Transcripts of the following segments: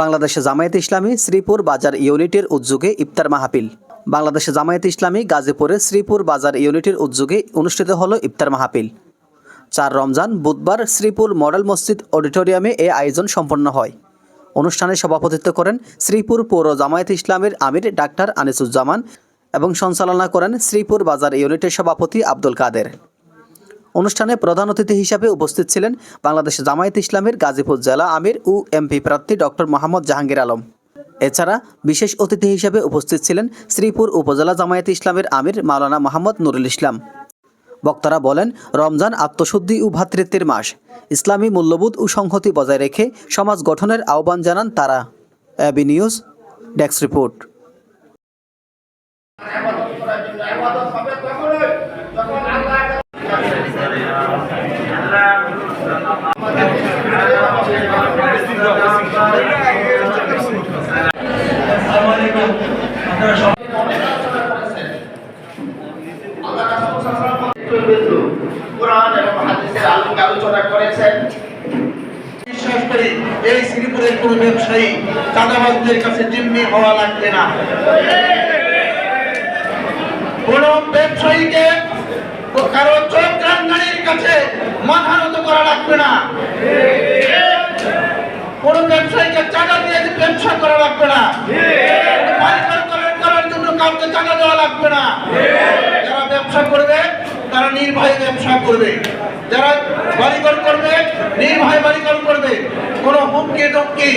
বাংলাদেশে জামায়াতে ইসলামী শ্রীপুর বাজার ইউনিটের উদ্যোগে ইফতার মাহফিল। বাংলাদেশে জামায়াতে ইসলামী গাজীপুরের শ্রীপুর বাজার ইউনিটের উদ্যোগে অনুষ্ঠিত হলো ইফতার মাহফিল। 4 রমজান বুধবার শ্রীপুর মডেল মসজিদ অডিটোরিয়ামে এই আয়োজন সম্পন্ন হয়। অনুষ্ঠানে সভাপতিত্ব করেন শ্রীপুর পৌর জামায়াতে ইসলামের আমির ডাক্তার আনিসুজ্জামান এবং সঞ্চালনা করেন শ্রীপুর বাজার ইউনিটের সভাপতি আব্দুল কাদের। অনুষ্ঠানে প্রধান অতিথি হিসাবে উপস্থিত ছিলেন বাংলাদেশ জামায়াতে ইসলামের গাজীপুর জেলা আমির ও এমপি প্রার্থী ডক্টর মোহাম্মদ জাহাঙ্গীর আলম। এছাড়া বিশেষ অতিথি হিসাবে উপস্থিত ছিলেন শ্রীপুর উপজেলা জামায়াতে ইসলামের আমির মাওলানা মোহাম্মদ নুরুল ইসলাম। বক্তারা বলেন, রমজান আত্মশুদ্ধি ও ভ্রাতৃত্বের মাস। ইসলামী মূল্যবোধ ও সংহতি বজায় রেখে সমাজ গঠনের আহ্বান জানান তারা। AB news desk report. আলোচনা করেছেন। বিশ্বাস করি এই শ্রীপুরের কোন ব্যবসায়ী চাঁদাবাজদের কাছে জিম্মি হওয়া লাগবে না। কোন ব্যবসায়ীকে কারো চোখ রাঙ্গানির কাছে মাথা নত করা লাগবে না। কোন ব্যবসায়ীকে চাঁদা দিয়ে ব্যবসা করা লাগবে না। করার জন্য কাউকে চাঁদা দেওয়া লাগবে না। যারা ব্যবসা করবে তারা নির্ভয়ে ব্যবসা করবে, যারা বাড়িঘর করবে নির্ভয়ে বাড়িঘর করবে। কোনো হুমকি ধমকি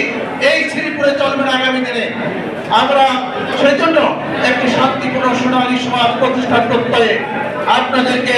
এই শ্রীপুরে চলবে না। আগামী দিনে আমরা সেই জন্য একটি শান্তিপূর্ণ সোনালী সমাজ প্রতিষ্ঠা করতে আপনাদেরকে